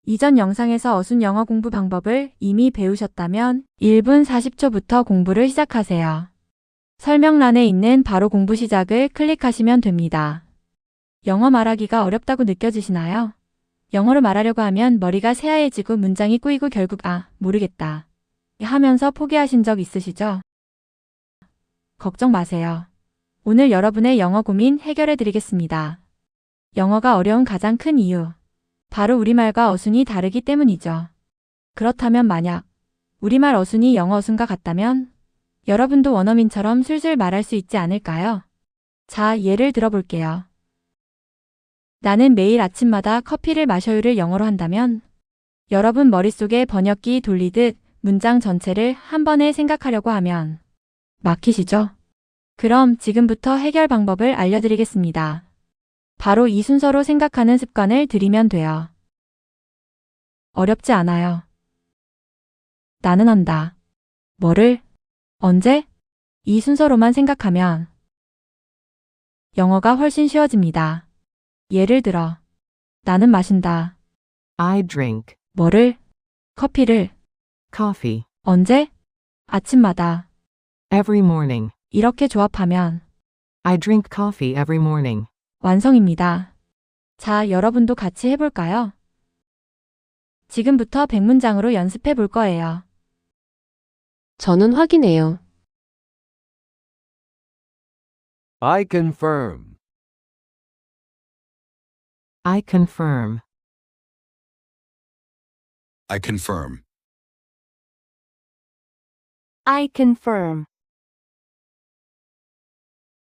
이전 영상에서 어순 영어 공부 방법을 이미 배우셨다면 1분 40초부터 공부를 시작하세요. 설명란에 있는 바로 공부 시작을 클릭하시면 됩니다. 영어 말하기가 어렵다고 느껴지시나요? 영어로 말하려고 하면 머리가 새하얘지고 문장이 꼬이고 결국 모르겠다 하면서 포기하신 적 있으시죠? 걱정 마세요. 오늘 여러분의 영어 고민 해결해 드리겠습니다. 영어가 어려운 가장 큰 이유. 바로 우리말과 어순이 다르기 때문이죠. 그렇다면 만약 우리말 어순이 영어 어순과 같다면 여러분도 원어민처럼 술술 말할 수 있지 않을까요? 자, 예를 들어볼게요. 나는 매일 아침마다 커피를 마셔요를 영어로 한다면 여러분 머릿속에 번역기 돌리듯 문장 전체를 한 번에 생각하려고 하면 막히시죠? 그럼 지금부터 해결 방법을 알려드리겠습니다. 바로 이 순서로 생각하는 습관을 들이면 돼요. 어렵지 않아요. 나는 한다. 뭐를? 언제? 이 순서로만 생각하면 영어가 훨씬 쉬워집니다. 예를 들어, 나는 마신다. I drink 뭐를? 커피를. coffee 언제? 아침마다. every morning. 이렇게 조합하면 I drink coffee every morning. 완성입니다. 자, 여러분도 같이 해볼까요? 지금부터 100문장으로 연습해 볼 거예요. 저는 확인해요. I confirm. I confirm. I confirm. I confirm.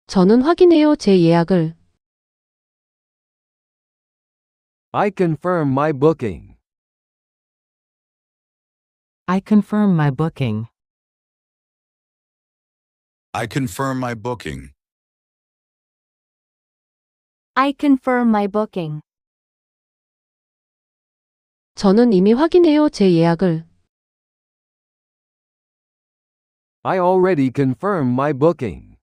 저는 확인해요. 제 예약을. I confirm my booking. I confirm my booking. I confirm my booking. I confirm my booking. 저는 이미 확인해요. 제 예약을. I already confirmed my booking.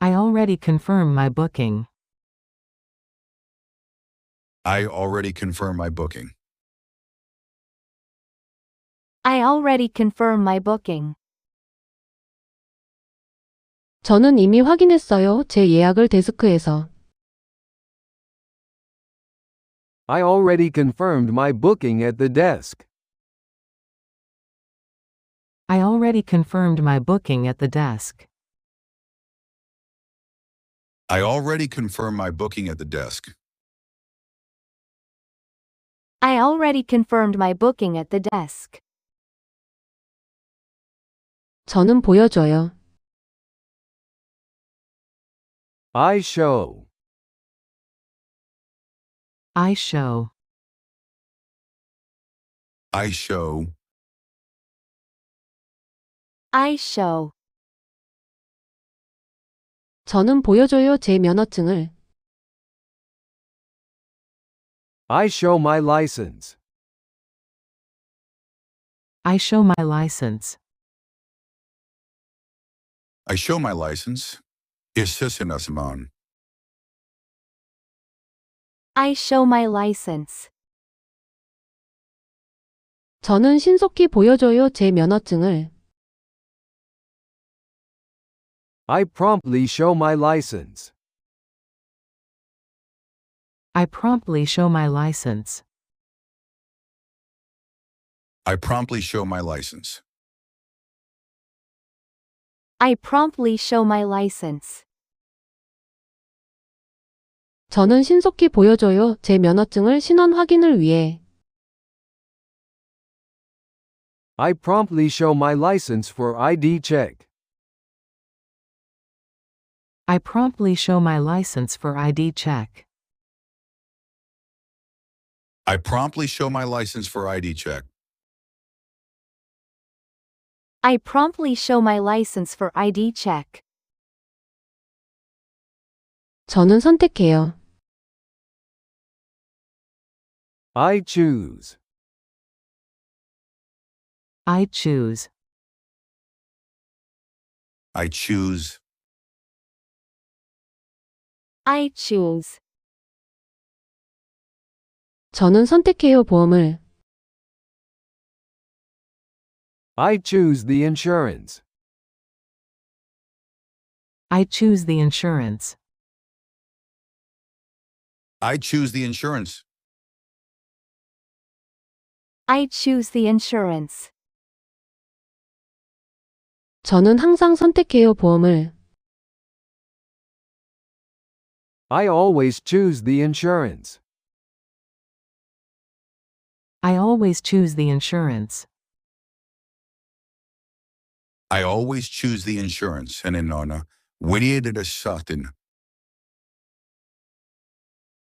I already confirmed my booking. I already confirmed my booking. I already confirmed my booking. 저는 이미 확인했어요. 제 예약을 데스크에서. I already confirmed my booking at the desk. I already confirmed my booking at the desk. I already confirmed my booking at the desk. I already confirmed my booking at the desk. 저는 보여줘요. I show. I show. I show. I show. 저는 보여줘요. 제 면허증을. I show my license. I show my license. I show my license. 있으시나스만. I show my license. 저는 신속히 보여줘요. 제 면허증을. I promptly show my license. I promptly show my license. I promptly show my license. I promptly show my license. 저는 신속히 보여줘요. 제 면허증을 신원 확인을 위해. I promptly show my license for ID check. I promptly show my license for ID check. I promptly show my license for ID check. I promptly show my license for ID check. 저는 선택해요. I choose. I choose. I choose. I choose. 저는 선택해요 보험을. I choose the insurance. I choose the insurance. I choose the insurance. I choose the insurance. 저는 항상 선택해요 보험을. I always choose the insurance. I always choose the insurance. I always choose the insurance. 하는 너는 위리에다 썼든.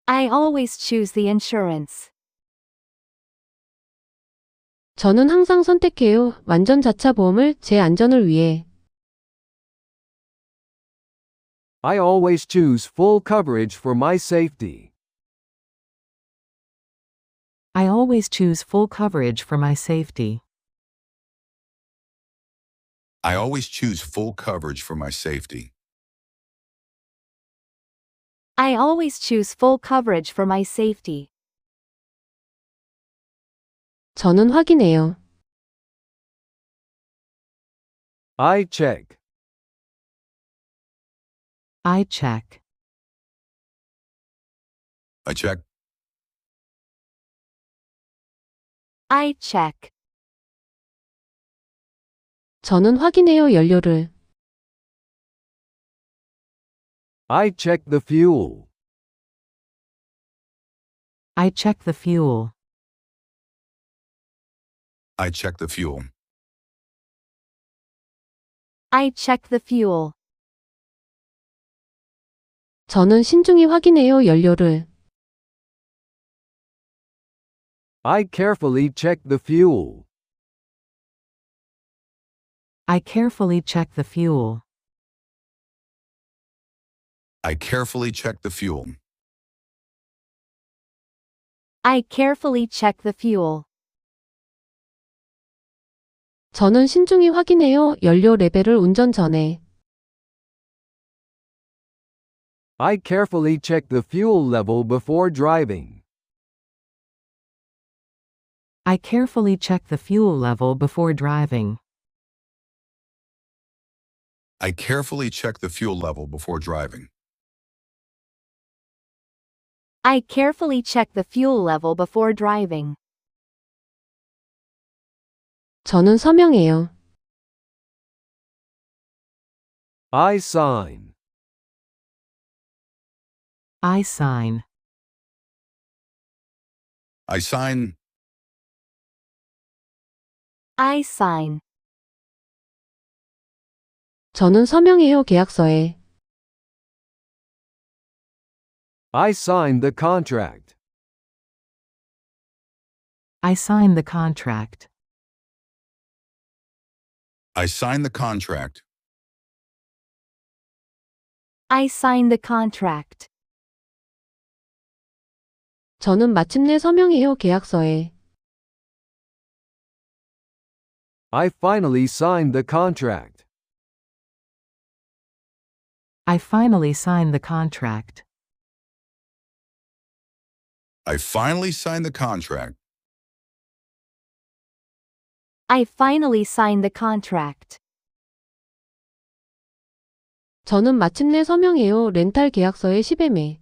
I always choose the insurance. 저는 항상 선택해요 완전 자차 보험을 제 안전을 위해. I always choose full coverage for my safety. I always choose full coverage for my safety. I always choose full coverage for my safety. I always choose full coverage for my safety. 저는 확인해요. I check. I check. I check. I check. 저는 확인해요 연료를. I check the fuel. I check the fuel. I check the fuel. I check the fuel. 저는 신중히 확인해요 연료를. I carefully check the fuel. I carefully check the fuel. I carefully check the fuel. I carefully check the fuel. 저는 신중히 확인해요 연료 레벨을 운전 전에. I carefully check the fuel level before driving. I carefully check the fuel level before driving. I carefully check the fuel level before driving. I carefully check the fuel level before driving. 저는 서명해요. I sign. I sign. I sign. I sign. 저는 서명해요 계약서에. I sign the contract. I sign the contract. I sign the contract. I sign the contract. 저는 마침내 서명해요 계약서에. I finally signed the contract. I finally sign the contract. I finally signed the contract. I finally sign the contract. 저는 마침내 서명해요 렌탈 계약서에 10매.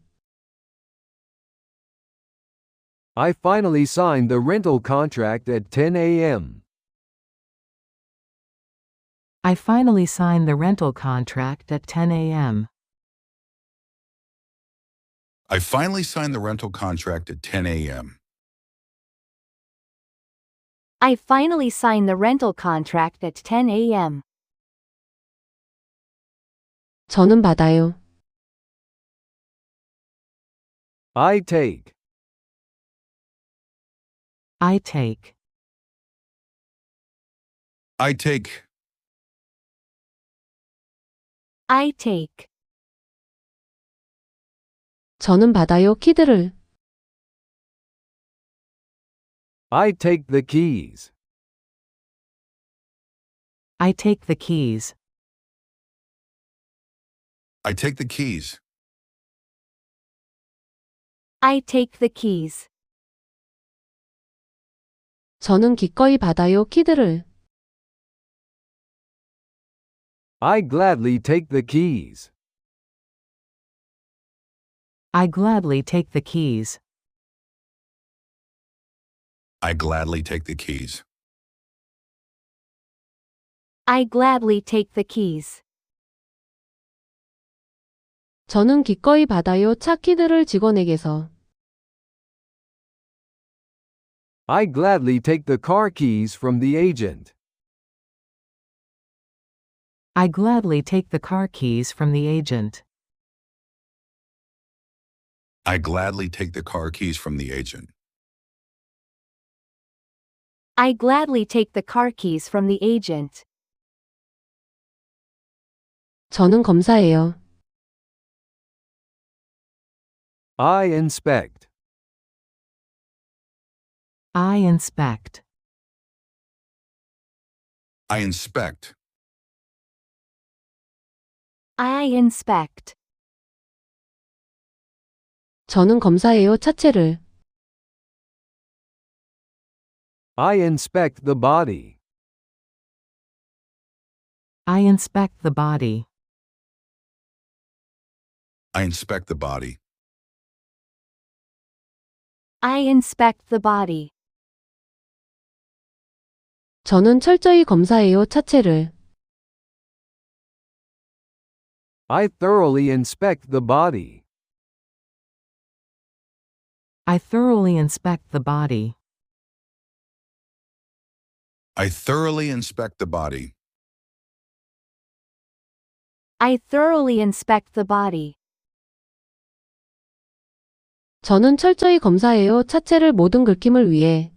I finally signed the rental contract at 10 a.m. I finally signed the rental contract at 10 a.m. I finally signed the rental contract at 10 a.m. I finally signed the rental contract at 10 a.m. 저는 받아요. I take. I take. I take. I take. 저는 받아요 키들을. I take the keys. I take the keys. I take the keys. I take the keys. 저는 기꺼이 받아요, 키들을. I gladly take the keys. I gladly take the keys. I gladly take the keys. I gladly take the keys. 저는 기꺼이 받아요, 차 키들을 직원에게서. I gladly take the car keys from the agent. I gladly take the car keys from the agent. I gladly take the car keys from the agent. I gladly take the car keys from the agent. 저는 검사해요. I inspect. I inspect. I inspect. I inspect. 저는 검사해요, 차체를. I inspect the body. I inspect the body. I inspect the body. I inspect the body. 저는 철저히 검사해요, 차체를. I thoroughly inspect the body. I thoroughly inspect the body. I thoroughly inspect the body. I thoroughly inspect the body. 저는 철저히 검사해요, 차체를 모든 긁힘을 위해.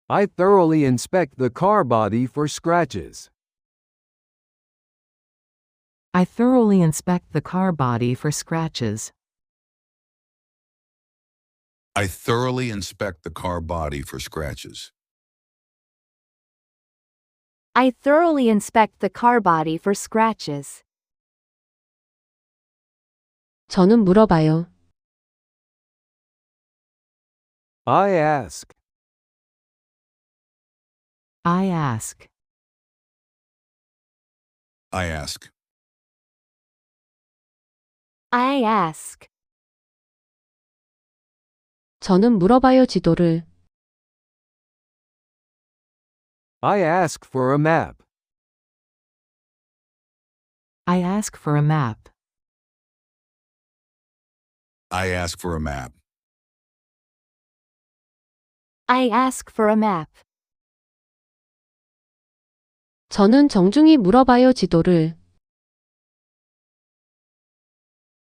I thoroughly inspect the car body for scratches. I thoroughly inspect the car body for scratches. I thoroughly inspect the car body for scratches. I thoroughly inspect the car body for scratches. 저는 물어봐요. I ask. I ask. I ask. I ask. 저는 물어봐요, 지도를. I ask for a map. I ask for a map. I ask for a map. I ask for a map. 저는 정중히 물어봐요, 지도를.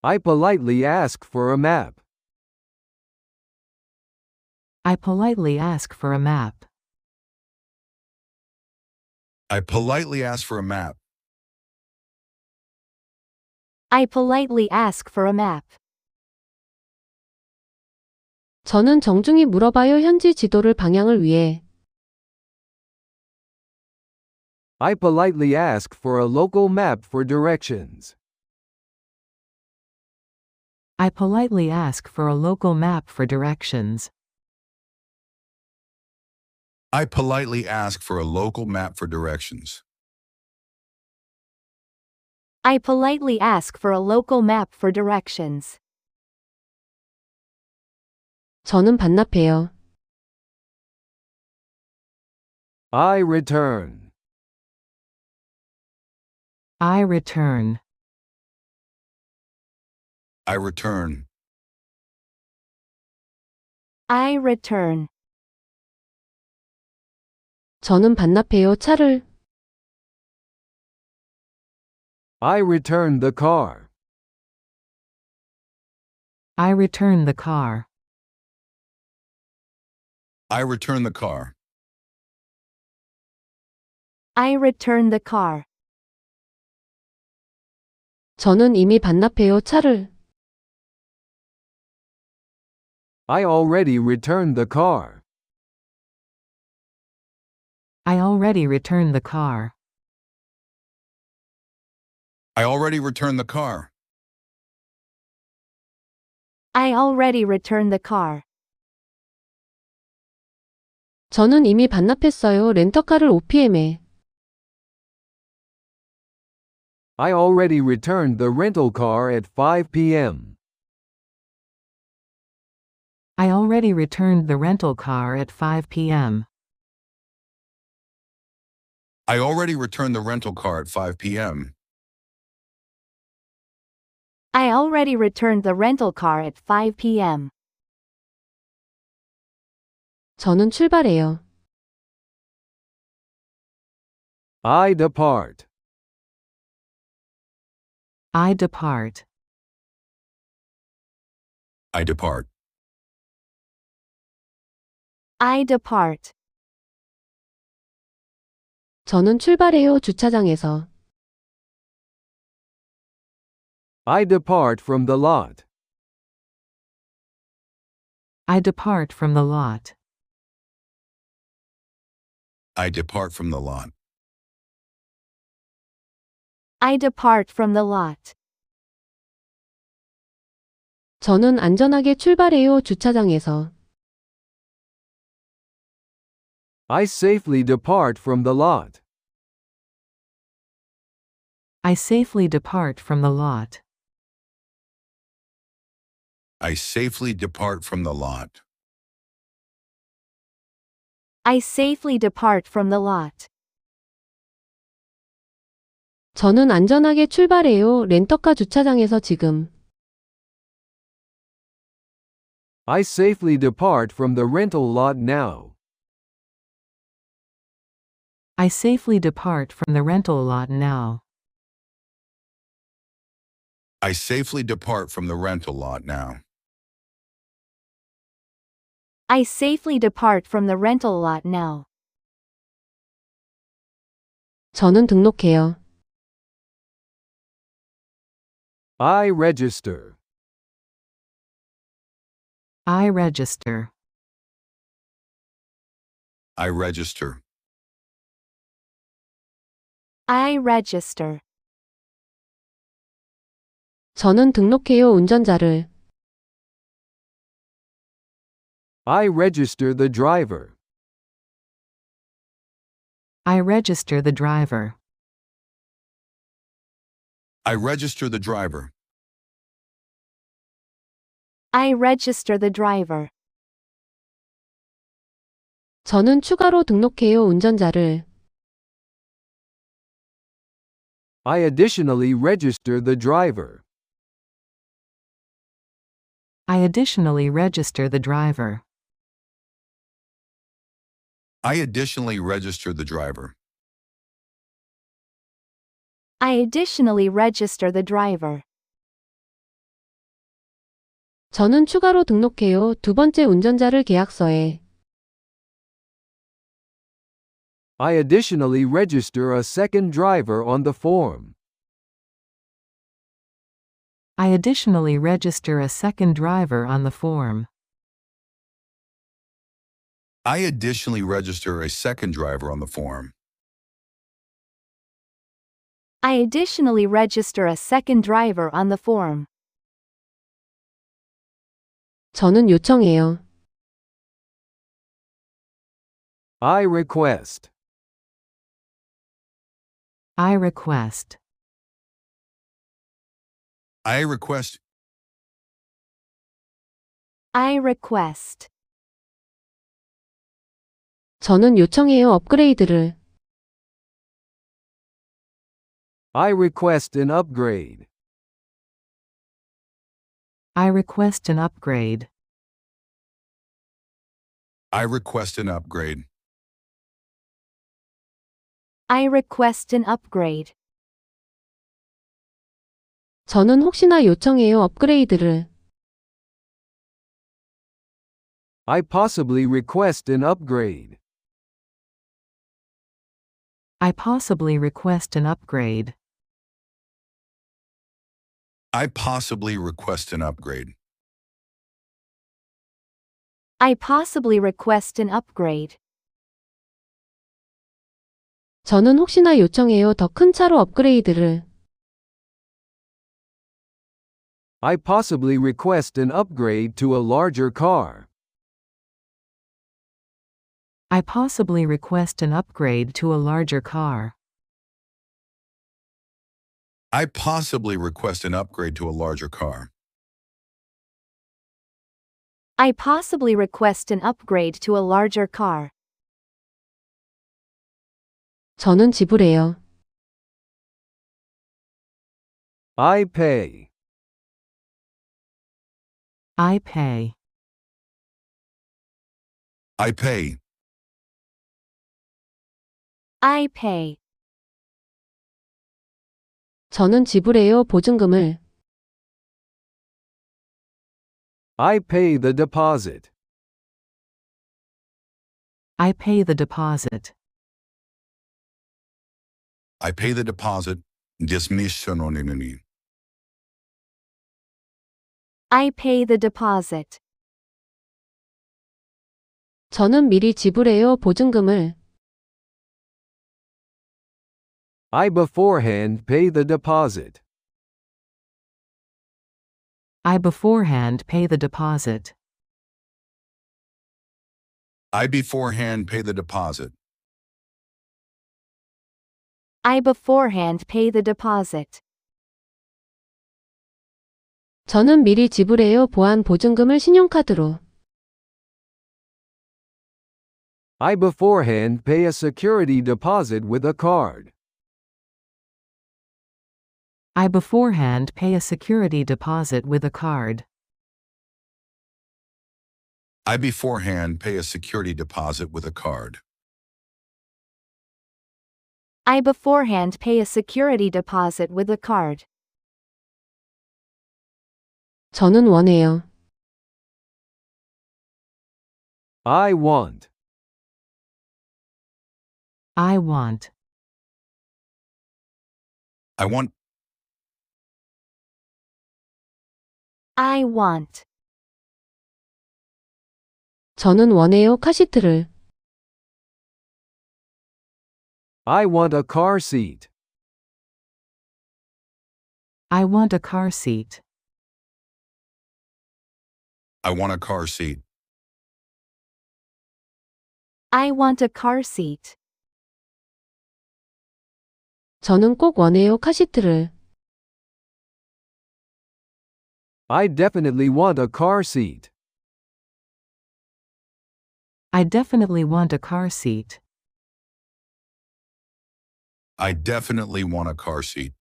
I politely ask for a map. I politely ask for a map. I politely ask for a map. I politely ask for a map. 저는 정중히 물어봐요, 현지 지도를 방향을 위해. I politely ask for a local map for directions. I politely ask for a local map for directions. I politely ask for a local map for directions. I politely ask for a local map for directions. 저는 반납해요. I return. I return. I return. I return. 저는 반납해요, 차를. I return the car. I return the car. I return the car. I return the car. 저는 이미 반납해요, 차를. I already returned the car. I already returned the car. I already returned the car. I already returned the car. 저는 이미 반납했어요. 렌터카를 5pm에. I already returned the rental car at 5 p.m. I already returned the rental car at 5 p.m. I already returned the rental car at 5 p.m. I already returned the rental car at 5 p.m. 저는 출발해요. I depart. I depart. I depart. I depart. 저는 출발해요. 주차장에서. I depart from the lot. I depart from the lot. I depart from the lot. I depart from the lot. 저는 안전하게 출발해요. 주차장에서. I safely depart from the lot. I safely depart from the lot. I safely depart from the lot. I safely depart from the lot. 저는 안전하게 출발해요. 렌터카 주차장에서 지금. I safely depart from the rental lot now. I safely depart from the rental lot now. I safely depart from the rental lot now. I safely depart from the rental lot now. 저는 등록해요. I register. I register. I register. I register. 저는 등록해요. 운전자를. I register the driver. I register the driver. I register the driver. I register the driver. 저는 추가로 등록해요. 운전자를. I additionally register the driver. I additionally register the driver. I additionally register the driver. I additionally register the driver. 저는 추가로 등록해요. 두 번째 운전자를 계약서에. I additionally register a second driver on the form. I additionally register a second driver on the form. I additionally register a second driver on the form. I additionally register a second driver on the form. 저는 요청해요. I request. I request. I request. I request. 저는 요청해요. 업그레이드를. I request an upgrade. I request an upgrade. I request an upgrade. I request an upgrade. 저는 혹시나 요청해요. 업그레이드를. I possibly request an upgrade. I possibly request an upgrade. I possibly request an upgrade. I possibly request an upgrade. 저는 혹시나 요청해요. 더 큰 차로 업그레이드를. I possibly request an upgrade to a larger car. I possibly request an upgrade to a larger car. I possibly request an upgrade to a larger car. I possibly request an upgrade to a larger car. 저는 지불해요. I pay. I pay. I pay. I pay. 저는 지불해요. 보증금을. I pay the deposit. I pay the deposit. I pay the deposit. Dismissiononinini. I pay the deposit. 저는 미리 지불해요. 보증금을. I beforehand pay the deposit. I beforehand pay the deposit. I beforehand pay the deposit. I beforehand pay the deposit. 저는 미리 지불해요. 보안 보증금을 신용카드로. I beforehand pay a security deposit with a card. I beforehand pay a security deposit with a card. I beforehand pay a security deposit with a card. I beforehand pay a security deposit with a card. 저는 원해요. I want. I want. I want. I want. 저는 원해요. 카시트를. I want a car seat. I want a car seat. I want a car seat. I want a car seat. 저는 꼭 원해요. 카시트를. I definitely want a car seat. I definitely want a car seat. I definitely want a car seat.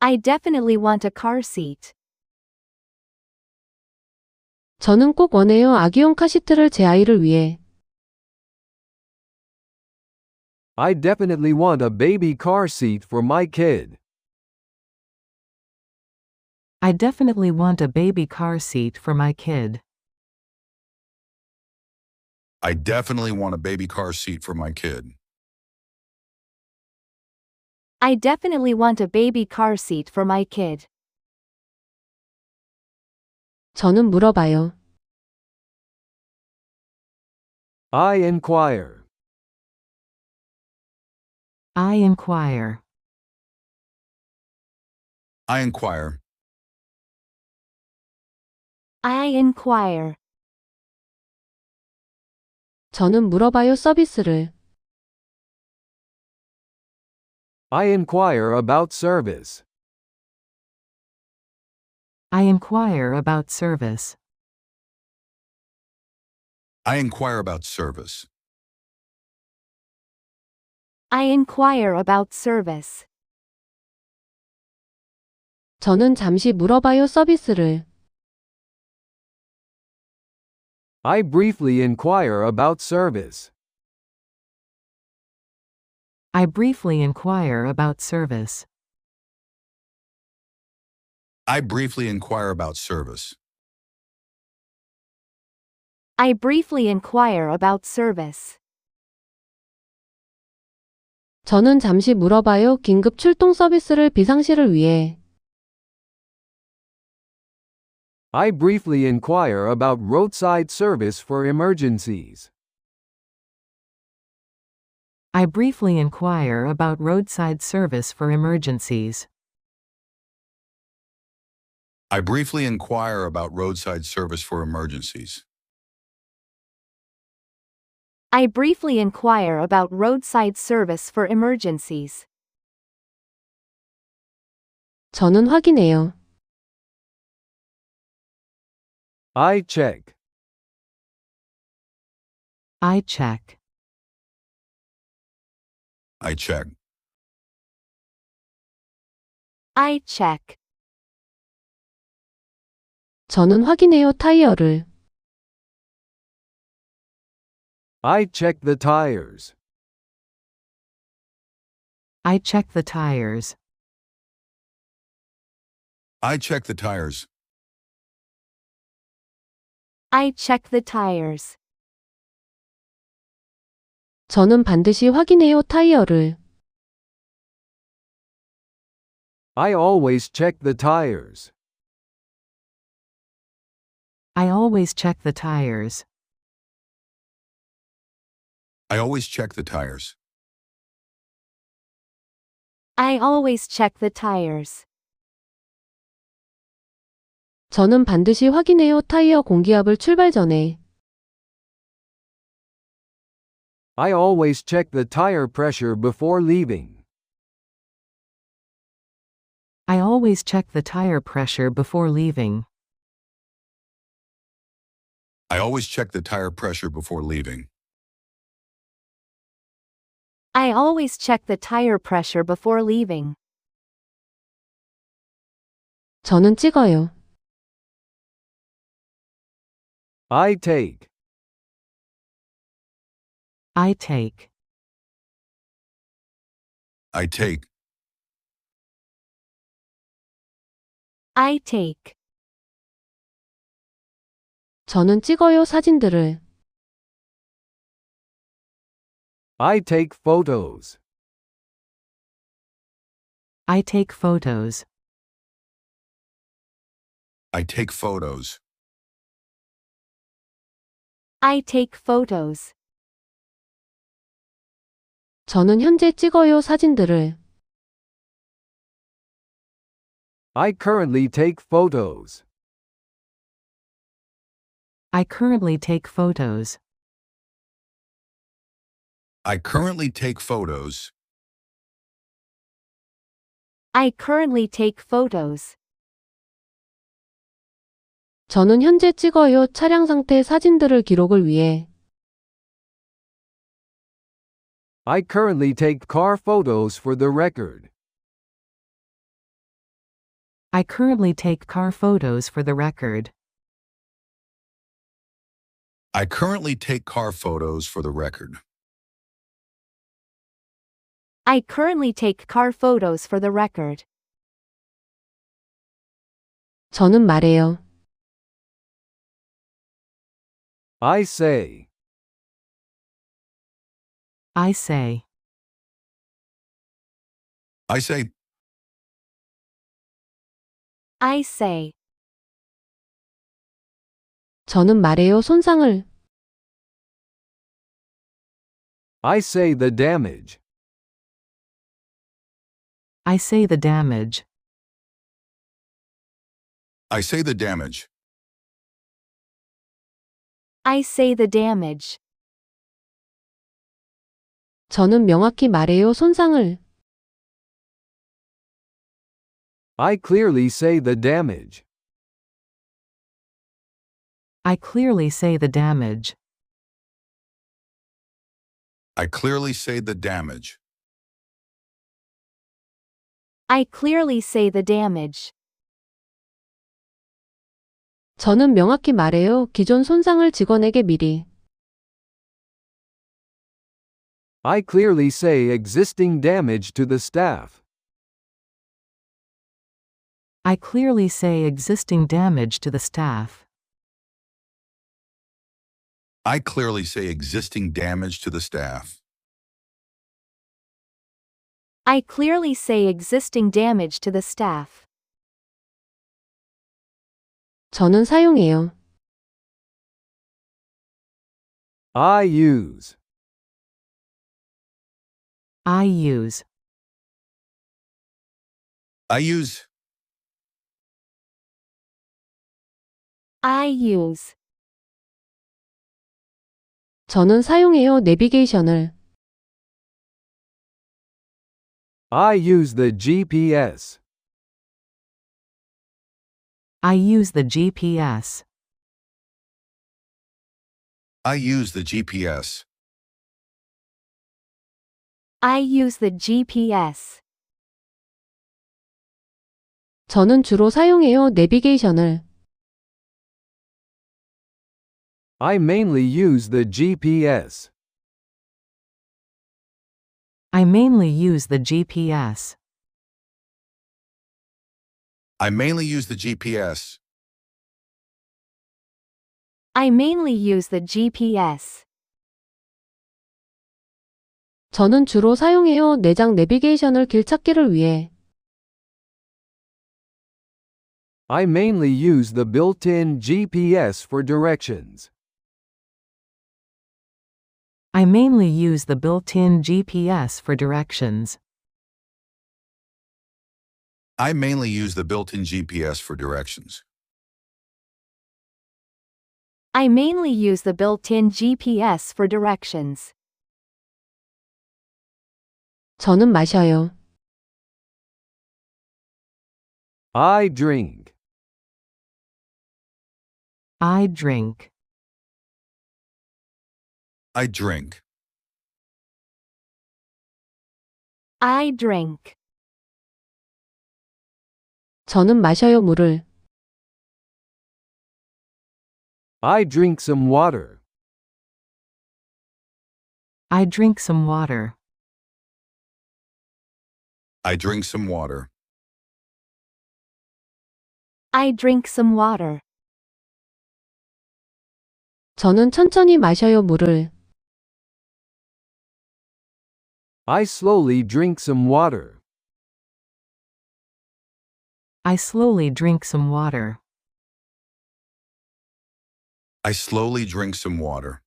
I definitely want a car seat. 저는 꼭 원해요. 아기용 카시트를 제 아이를 위해. I definitely want a baby car seat for my kid. I definitely want a baby car seat for my kid. I definitely want a baby car seat for my kid. I definitely want a baby car seat for my kid. 저는 물어봐요. I inquire. I inquire. I inquire. I inquire. 저는 물어봐요. 서비스를. I inquire about service. I inquire about service. I inquire about service. I inquire about service. 저는 잠시 물어봐요. 서비스를. I briefly inquire about service. I briefly inquire about service. I briefly inquire about service. I briefly inquire about service. 저는 잠시 물어봐요. 긴급 출동 서비스를 비상시를 위해. I briefly inquire about roadside service for emergencies. I briefly inquire about roadside service for emergencies. I briefly inquire about roadside service for emergencies. I briefly inquire about roadside service for emergencies. 저는 확인해요. I check. I check. I check. I check. 저는 확인해요 타이어를. I check the tires. I check the tires. I check the tires. I check the tires. 저는 반드시 확인해요 타이어를. I always check the tires. I always check the tires. I always check the tires. I always check the tires. 저는 반드시 확인해요 타이어 공기압을 출발 전에. I always check the tire pressure before leaving. I always check the tire pressure before leaving. I always check the tire pressure before leaving. I always check the tire pressure before leaving. 저는 찍어요. I take. I take. I take. I take. 저는 찍어요 사진들을. I take photos. I take photos. I take photos. I take photos. 저는 현재 찍어요 사진들을. I currently take photos. I currently take photos. I currently take photos. I currently take photos. 저는 현재 찍어요 차량 상태 사진들을 기록을 위해. I currently take car photos for the record. I currently take car photos for the record. I currently take car photos for the record. I currently take car photos for the record. 저는 말해요. I say. I say. I say. I say. 저는 말해요 손상을. I say the damage. I say the damage. I say the damage. I say the damage. 저는 명확히 말해요 손상을. I clearly say the damage. I clearly say the damage. I clearly say the damage. I clearly say the damage. 저는 명확히 말해요 기존 손상을 직원에게 미리. I clearly say existing damage to the staff. I clearly say existing damage to the staff. I clearly say existing damage to the staff. I clearly say existing damage to the staff. 저는 사용해요. I use. I use. I use. I use. 저는 사용해요. 내비게이션을. I use the GPS. I use the GPS. I use the GPS. I use the GPS. 저는 주로 사용해요. 내비게이션을. I mainly use the GPS. I mainly use the GPS. I mainly use the GPS. I mainly use the GPS. 저는 주로 사용해요. 내장 내비게이션을 길 찾기를 위해. I mainly use the built-in GPS for directions. I mainly use the built-in GPS for directions. I mainly use the built-in GPS for directions. I mainly use the built-in GPS for directions. 저는 마셔요. I drink. I drink. I drink. I drink. 저는 마셔요. 물을. I drink some water. I drink some water. I drink some water. I drink some water. 저는 천천히 마셔요. 물을. I slowly drink some water. I slowly drink some water. I slowly drink some water.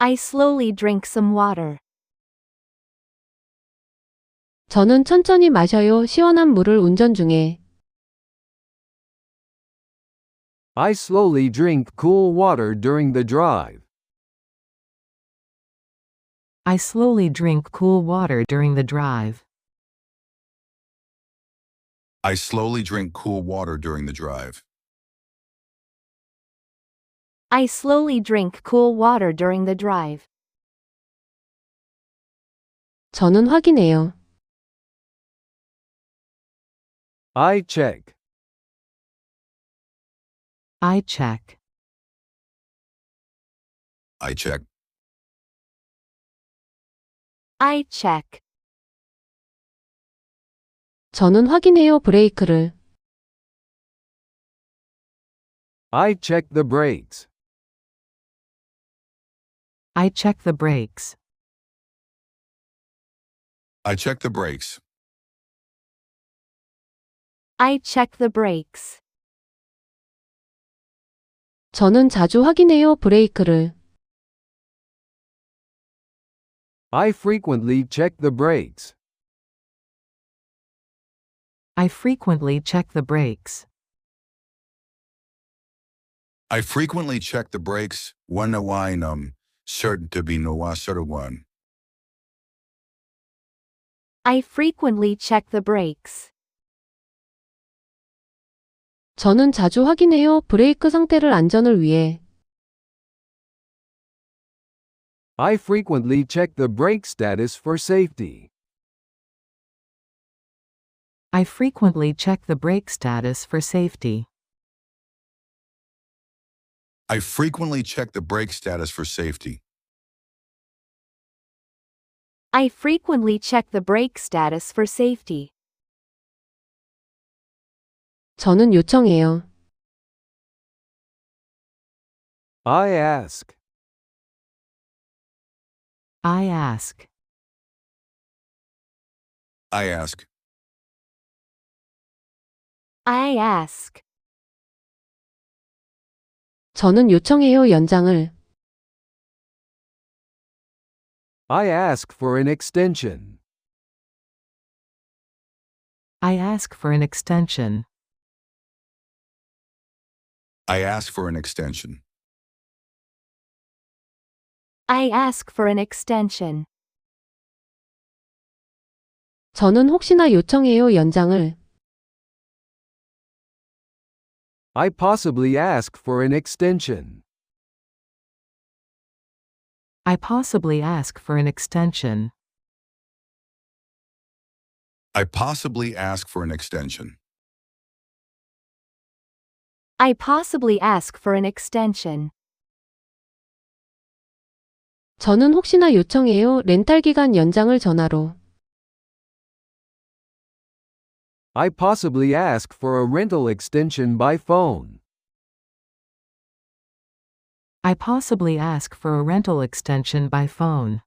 I slowly drink some water. 저는 천천히 마셔요. 시원한 물을 운전 중에. I slowly drink cool water during the drive. I slowly drink cool water during the drive. I slowly drink cool water during the drive. I slowly drink cool water during the drive. 저는 확인해요. I check. I check. I check. I check. 저는 확인해요. 브레이크를. I check the brakes. I check the brakes. I check the brakes. I check the brakes. 저는 자주 확인해요. 브레이크를. I frequently check the brakes. I frequently check the brakes. I frequently check the brakes when I'm certain to be no one. I frequently check the brakes. 저는 자주 확인해요. 브레이크 상태를 안전을 위해. I frequently check the brake status for safety. I frequently check the brake status for safety. I frequently check the brake status for safety. I frequently check the brake status for safety. 저는 요청해요. I ask. I ask. I ask. I ask. 저는 요청해요. 연장을. I ask for an extension. I ask for an extension. I ask for an extension. I ask for an extension. 저는 혹시나 요청해요. 연장을. I possibly ask for an extension. I possibly ask for an extension. I possibly ask for an extension. I possibly ask for an extension. 저는 혹시나 요청해요. 렌탈 기간 연장을 전화로. I possibly ask for a rental extension by phone. I possibly ask for a rental extension by phone.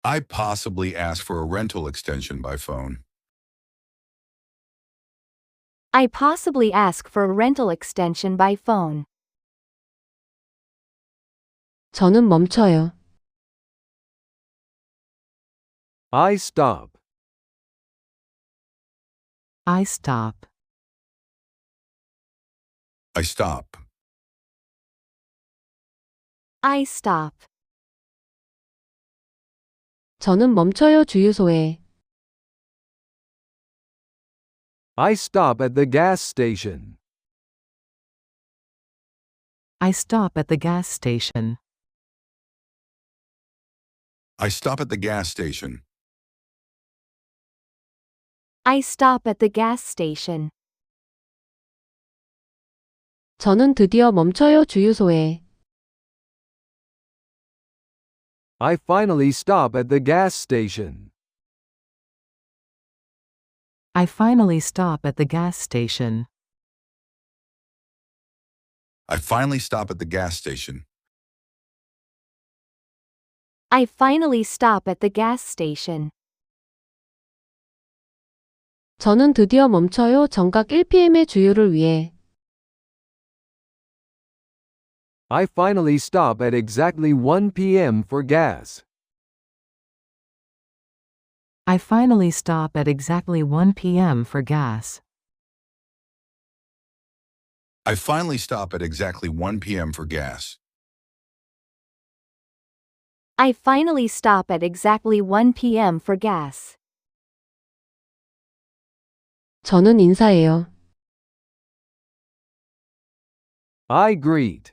I possibly ask for a rental extension by phone. I possibly ask for a rental extension by phone. 저는 멈춰요. I stop. I stop. I stop. I stop. 저는 멈춰요. 주유소에. I stop at the gas station. I stop at the gas station. I stop at the gas station. I stop at the gas station. 저는 드디어 멈춰요. 주유소에. I finally stop at the gas station. I finally stop at the gas station. I finally stop at the gas station. I finally stop at the gas station. 저는 드디어 멈춰요. 정각 1pm의 주유를 위해. I finally stop at exactly 1 p.m. for gas. I finally stop at exactly 1 p.m. for gas. I finally stop at exactly 1 p.m. for gas. I finally stop at exactly 1 p.m. for gas. 저는 인사해요. I greet.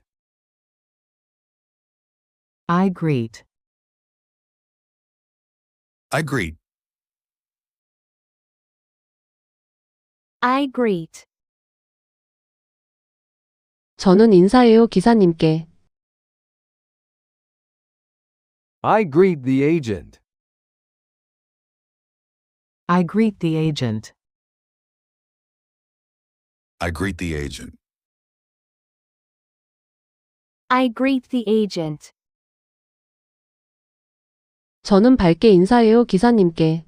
I greet. I greet. I greet. 저는 인사해요. 기사님께. I greet the agent. I greet the agent. I greet the agent. I greet the agent. 저는 밝게 인사해요. 기사님께.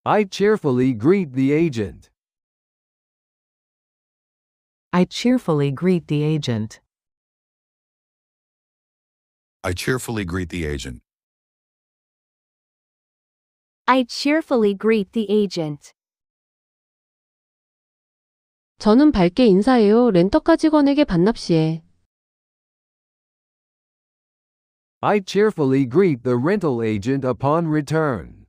I cheerfully greet the agent. I cheerfully greet the agent. I cheerfully greet the agent. I cheerfully greet the agent. 저는 밝게 인사해요. 렌터카 직원에게 반납 시에. I cheerfully greet the rental agent upon return.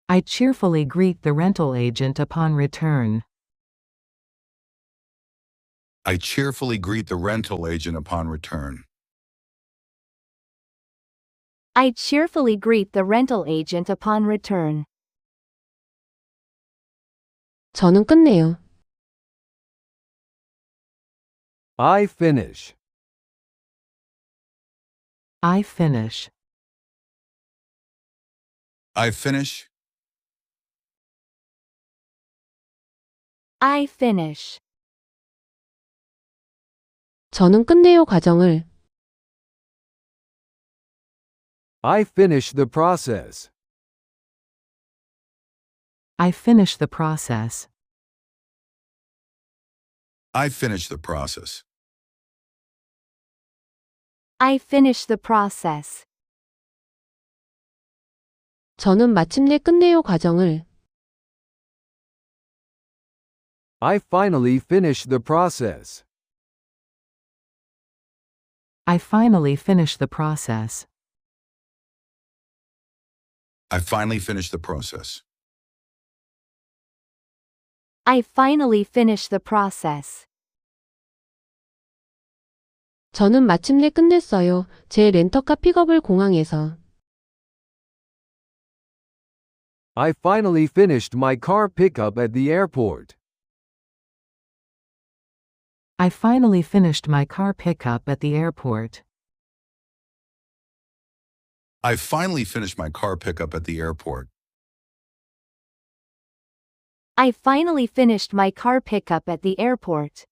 I cheerfully greet the rental agent upon return. I cheerfully greet the rental agent upon return. I cheerfully greet the rental agent upon return. 저는 끝내요. I finish. I finish. I finish. I finish. 저는 끝내요. 과정을. I finish the process. I finish the process. I finish the process. I finish the process. 저는 마침내 끝내요. 과정을. I finally finished the process. I finally finished the process. I finally finished the process. I finally finished the process. 저는 마침내 끝냈어요. 제 렌터카 픽업을 공항에서. I finally finished my car pickup at the airport. I finally finished my car pickup at the airport. I finally finished my car pickup at the airport. I finally finished my car pickup at the airport.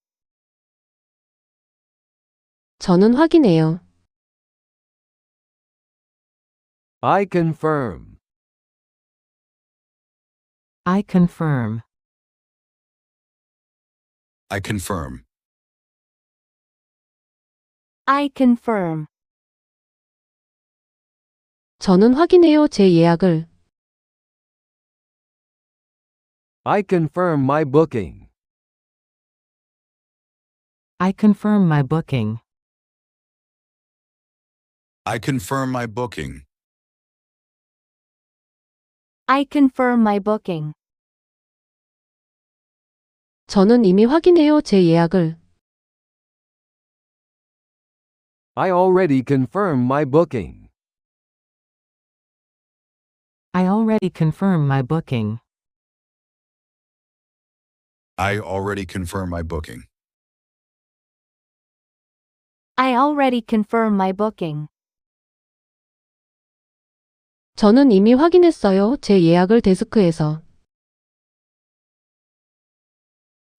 저는 확인해요. I confirm. I confirm. I confirm. I confirm. 저는 확인해요. 제 예약을. I confirm my booking. I confirm my booking. I confirm my booking. I confirm my booking. 저는 이미 확인해요. 제 예약을. I already confirmed my booking. I already confirmed my booking. I already confirmed my booking. I already confirmed my booking. 저는 이미 확인했어요. 제 예약을 데스크에서.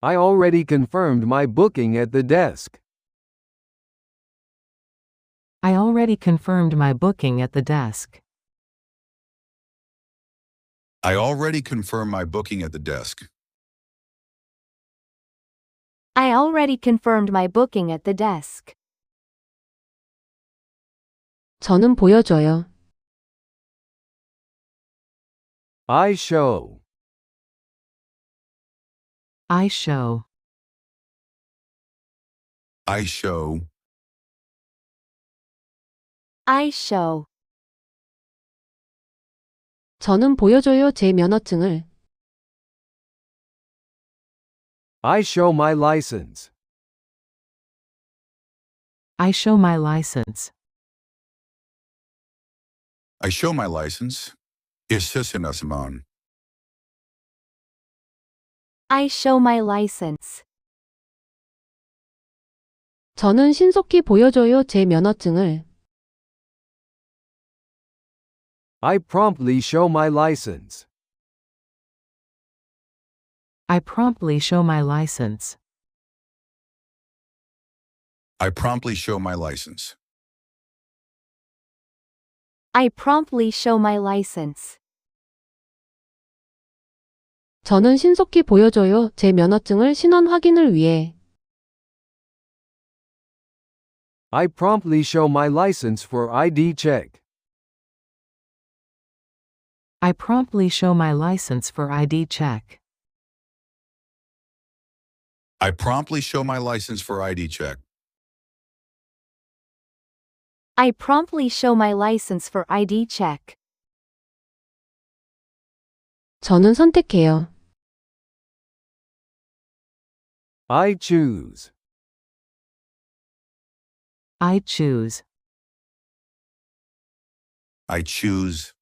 I already confirmed my booking at the desk. I already confirmed my booking at the desk. I already confirmed my booking at the desk. I already confirmed my booking at the desk. 저는 보여줘요. I show. I show. I show. I show. 저는 보여줘요. 제 면허증을. I show my license. I show my license. I show my license. 있으시나 Simone. I show my license. 저는 신속히 보여줘요. 제 면허증을. I promptly show my license. I promptly show my license. I promptly show my license. I promptly show my license. 저는 신속히 보여줘요. 제 면허증을 신원 확인을 위해. I promptly show my license for ID check. I promptly show my license for ID check. I promptly show my license for ID check. I promptly show my license for ID check. 저는 선택해요. I choose. I choose. I choose.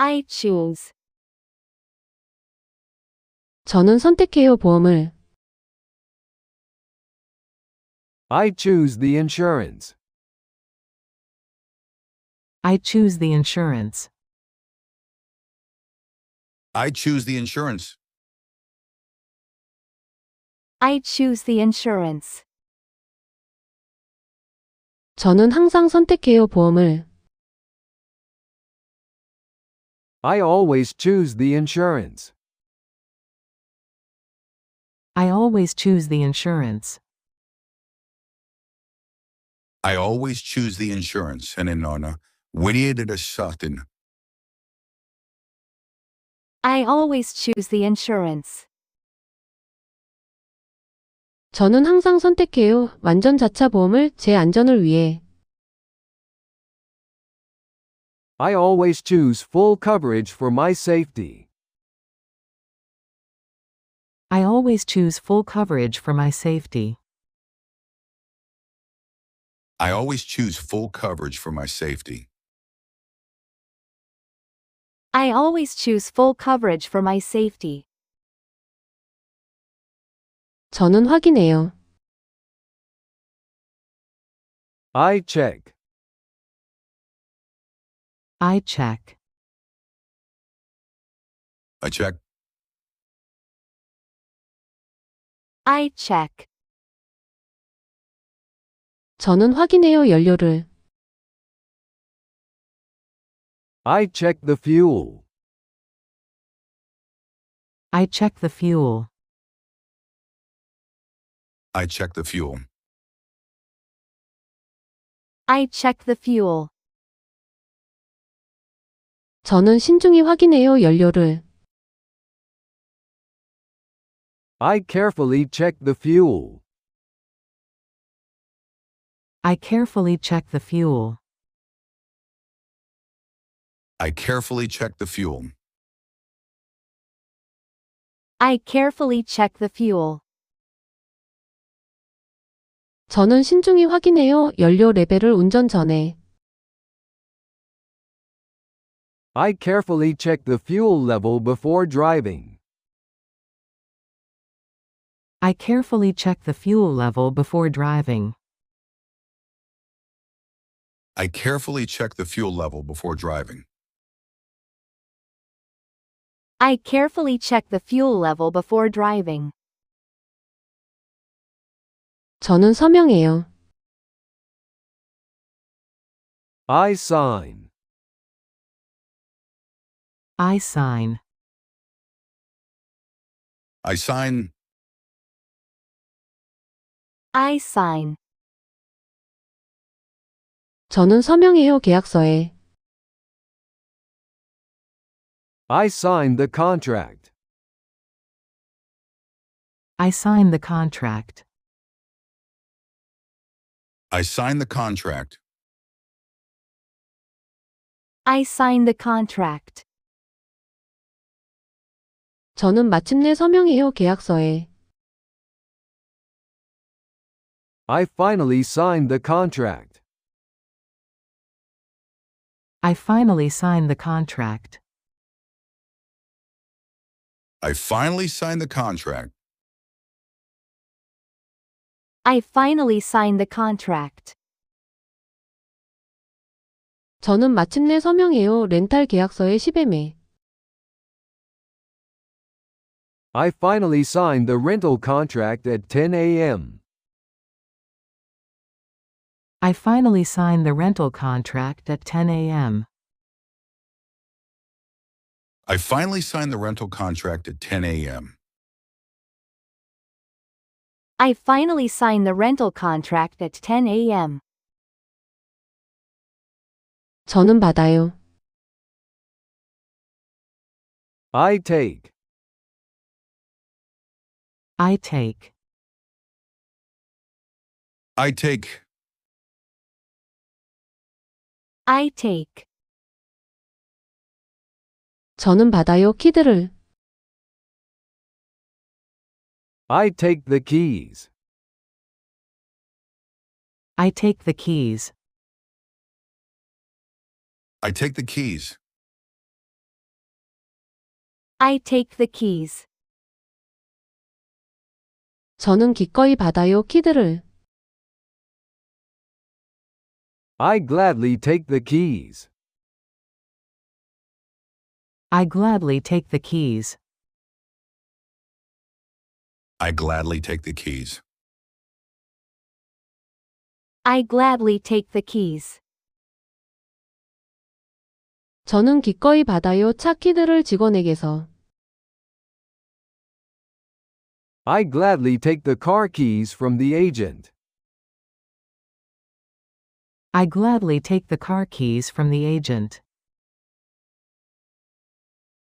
I choose. 저는 선택해요. 보험을. I choose the insurance. I choose the insurance. I choose the insurance. I choose the insurance. 저는 항상 선택해요. 보험을. I always choose the insurance. I always choose the insurance. I always choose the insurance. And in Nona, when you did a shot in I always choose the insurance. 저는 항상 선택해요. 완전 자차 보험을 제 안전을 위해. I always choose full coverage for my safety. I always choose full coverage for my safety. I always choose full coverage for my safety. I always choose full coverage for my safety. 저는 확인해요. I check. I check. I check. I check. 저는 확인해요. 연료를. I check the fuel. I check the fuel. I check the fuel. I check the fuel. 저는 신중히 확인해요. 연료를. I carefully check the fuel. I carefully check the fuel. I carefully check the fuel. I carefully check the fuel. 저는 신중히 확인해요. 연료 레벨을 운전 전에. I carefully check the fuel level before driving. I carefully check the fuel level before driving. I carefully check the fuel level before driving. I carefully check the fuel level before driving. 저는 서명해요. I sign. I sign. I sign. I sign. 저는 서명해요. 계약서에. I sign the contract. I sign the contract. I sign the contract. I sign the contract. 저는 마침내 서명해요. 계약서에. I finally signed the contract. I finally sign the contract. I finally signed the contract. I finally sign the contract. 저는 마침내 서명해요. 렌탈 계약서의 10매. I finally signed the rental contract at 10 a.m. I finally signed the rental contract at 10 a.m. I finally signed the rental contract at 10 a.m. I finally signed the rental contract at 10 a.m. 저는 받아요. I take. I take. I take. I take. 저는 받아요. 키들을. I take the keys. I take the keys. I take the keys. I take the keys. 저는 기꺼이 받아요. 키들을. I gladly take the keys. I gladly take the keys. I gladly take the keys. I gladly take the keys. 저는 기꺼이 받아요. 차 키들을 직원에게서. I gladly take the car keys from the agent. I gladly take the car keys from the agent.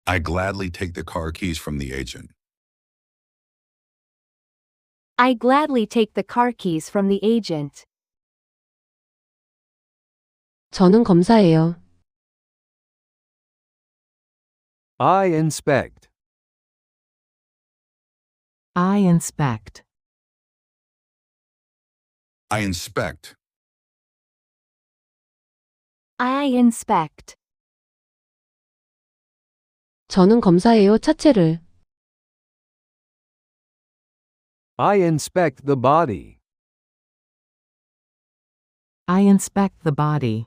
I gladly take the car keys from the agent. I gladly take the car keys from the agent. 저는 검사해요. I inspect. I inspect. I inspect. I inspect. 저는 검사해요. 차체를. I inspect the body. I inspect the body.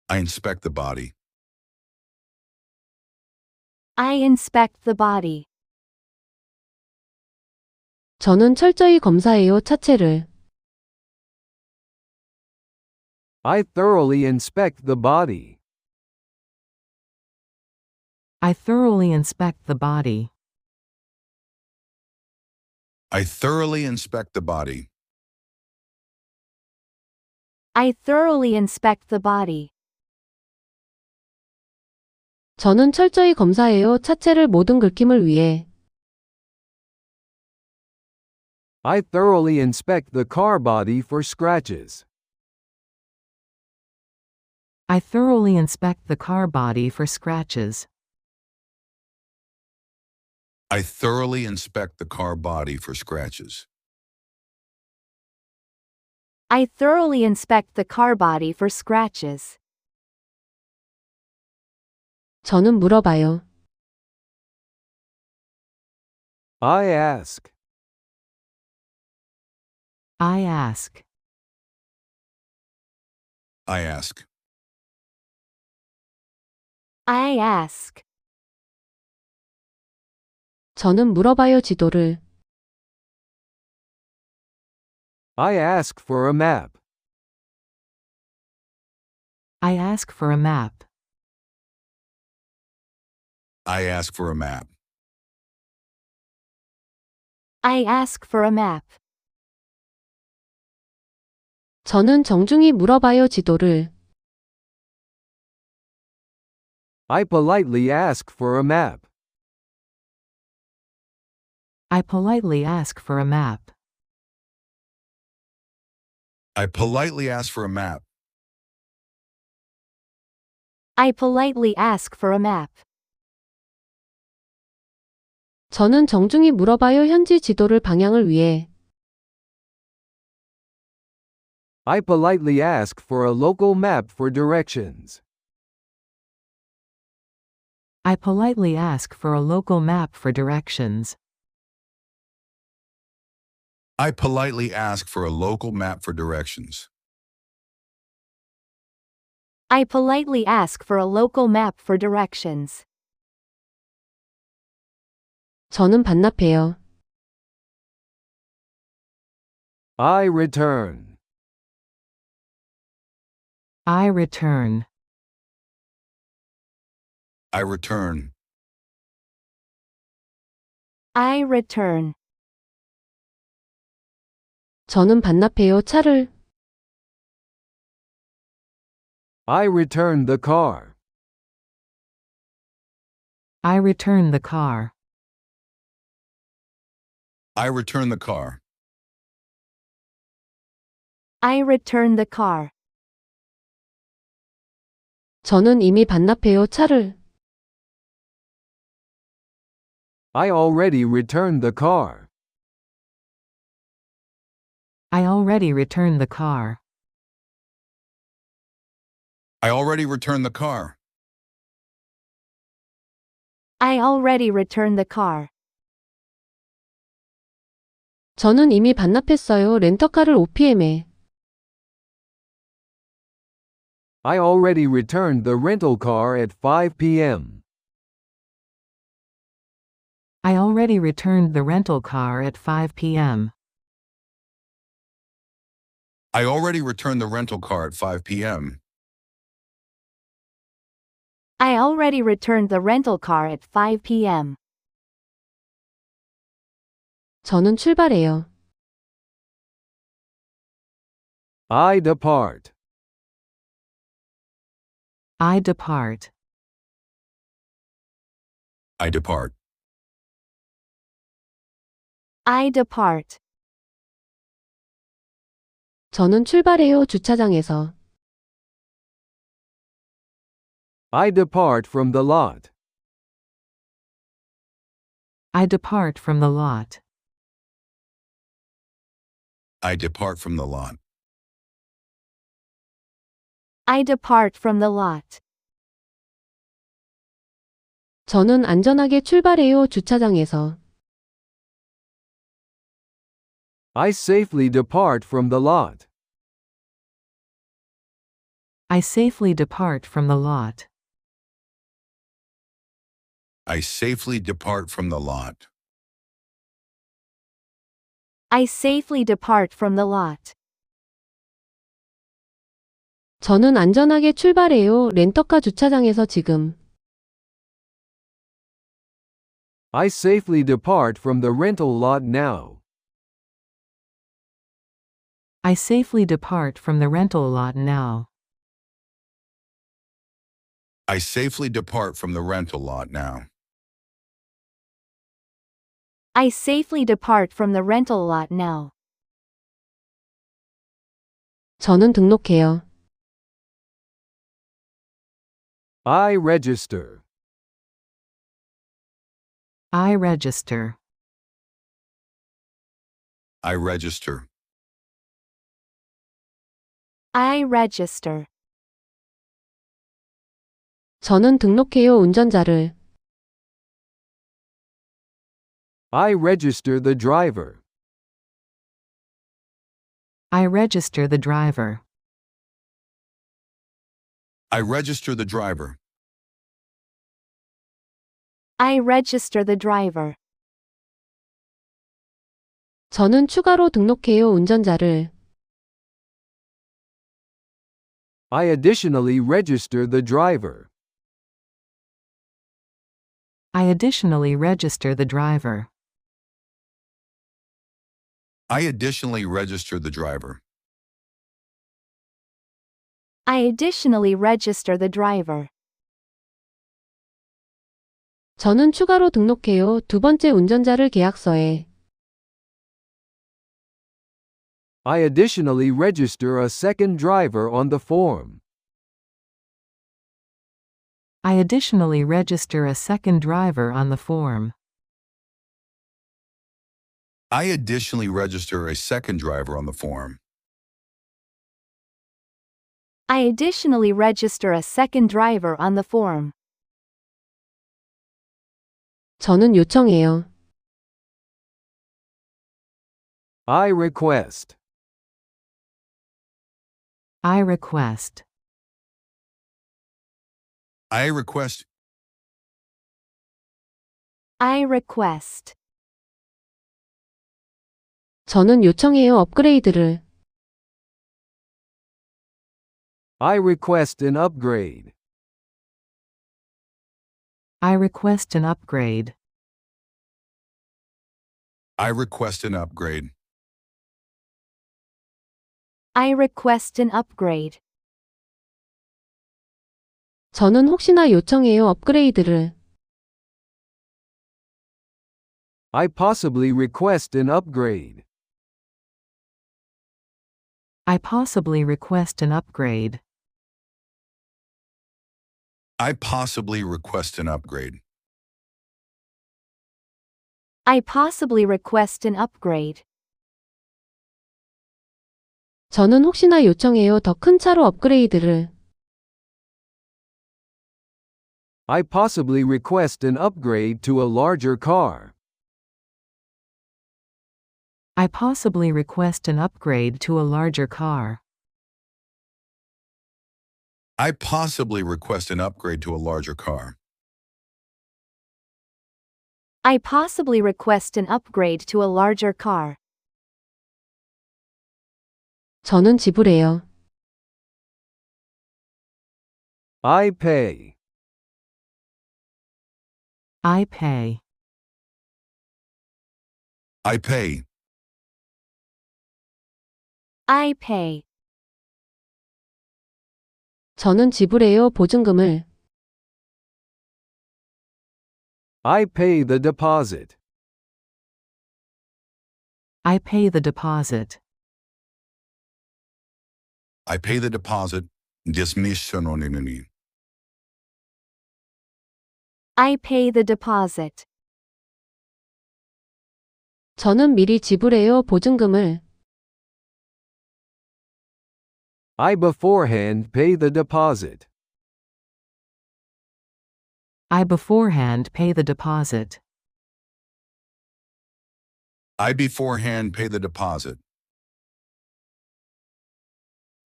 I inspect the body. I inspect the body. 저는 철저히 검사해요. 차체를. I thoroughly inspect the body. I thoroughly inspect the body. I thoroughly inspect the body. I thoroughly inspect the body. 저는 철저히 검사해요. 차체를 모든 긁힘을 위해. I thoroughly inspect the car body for scratches. I thoroughly inspect the car body for scratches. I thoroughly inspect the car body for scratches. I thoroughly inspect the car body for scratches. 저는 물어봐요. I ask. I ask. I ask. I ask. 저는 물어봐요. 지도를. I ask for a map. I ask for a map. I ask for a map. I ask for a map. 저는 정중히 물어봐요. 지도를. I politely ask for a map. I politely ask for a map. I politely ask for a map. I politely ask for a map. 저는 정중히 물어봐요. 현지 지도를 방향을 위해. I politely ask for a local map for directions. I politely ask for a local map for directions. I politely ask for a local map for directions. I politely ask for a local map for directions. 저는 반납해요. I return. I return. I return. I return. 저는 반납해요. 차를. I return the car. I return the car. I return the car. I return the car. 저는 이미 반납해요. 차를. I already returned the car. I already returned the car. I already returned the car. I already returned the car. 저는 이미 반납했어요. 렌터카를 OPM에. I already returned the rental car at 5 p.m. I already returned the rental car at 5 p.m. I already returned the rental car at 5 p.m. I already returned the rental car at 5 p.m. 저는 출발해요. I depart. I depart. I depart. I depart. 저는 출발해요. 주차장에서. I depart from the lot. I depart from the lot. I depart from the lot. I depart from the lot. 저는 안전하게 출발해요. 주차장에서. I safely depart from the lot. I safely depart from the lot. I safely depart from the lot. I safely depart from the lot. 저는 안전하게 출발해요. 렌터카 주차장에서 지금. I safely depart from the rental lot now. I safely depart from the rental lot now. I safely depart from the rental lot now. I safely depart from the rental lot now. 저는 등록해요. I register. I register. I register. I register. 저는 등록해요. 운전자를. I register the driver. I register the driver. I register the driver. I register the driver. 저는 추가로 등록해요. 운전자를. I additionally register the driver. I additionally register the driver. I additionally register the driver. I additionally register the driver. 저는 추가로 등록해요. 두 번째 운전자를 계약서에. I additionally register a second driver on the form. I additionally register a second driver on the form. I additionally register a second driver on the form. I additionally register a second driver on the form. 저는 요청해요. I request. I request. I request. I request. 저는 요청해요. 업그레이드를. I request an upgrade. I request an upgrade. I request an upgrade. I request an upgrade. 저는 혹시나 요청해요. 업그레이드를. I possibly request an upgrade. I possibly request an upgrade. I possibly request an upgrade. I possibly request an upgrade. 저는 혹시나 요청해요. 더 큰 차로 업그레이드를. I possibly request an upgrade to a larger car. I possibly request an upgrade to a larger car. I possibly request an upgrade to a larger car. I possibly request an upgrade to a larger car. 저는 지불해요. I pay. I pay. I pay. I pay. 저는 지불해요. 보증금을. I pay the deposit. I pay the deposit. I pay the deposit. dismissiono니. I pay the deposit. 저는 미리 지불해요. 보증금을. I beforehand pay the deposit. I beforehand pay the deposit. I beforehand pay the deposit.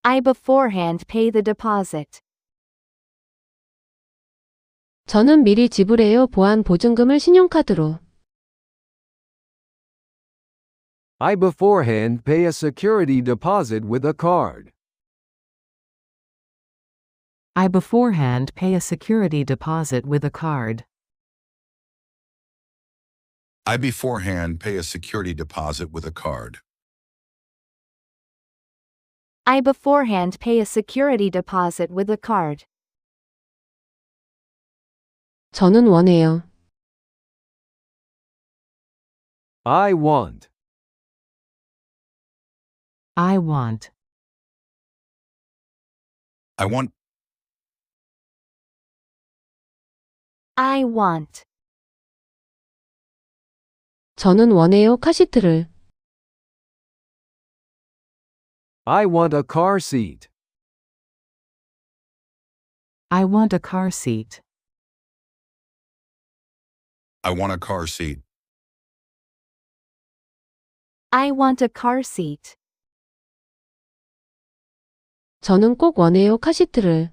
I beforehand pay the deposit. 저는 미리 지불해요. 보안 보증금을 신용카드로. I beforehand pay a security deposit with a card. I beforehand pay a security deposit with a card. I beforehand pay a security deposit with a card. I beforehand pay a security deposit with a card. 저는 원해요. I want. I want. I want. I want. 저는 원해요. 카시트를. I want a car seat. I want a car seat. I want a car seat. I want a car seat. 저는 꼭 원해요. 카시트를.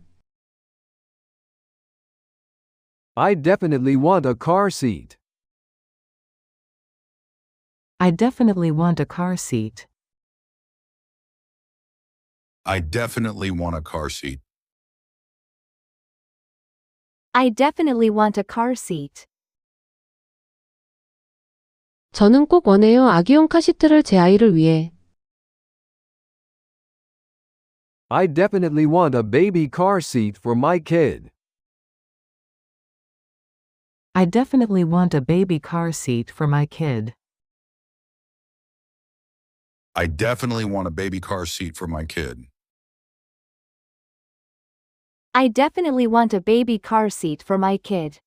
I definitely want a car seat. I definitely want a car seat. I definitely want a car seat. I definitely want a car seat. 저는 꼭 원해요. 아기용 카시트를 제 아이를 위해. I definitely want a baby car seat for my kid. I definitely want a baby car seat for my kid. I definitely want a baby car seat for my kid. I definitely want a baby car seat for my kid.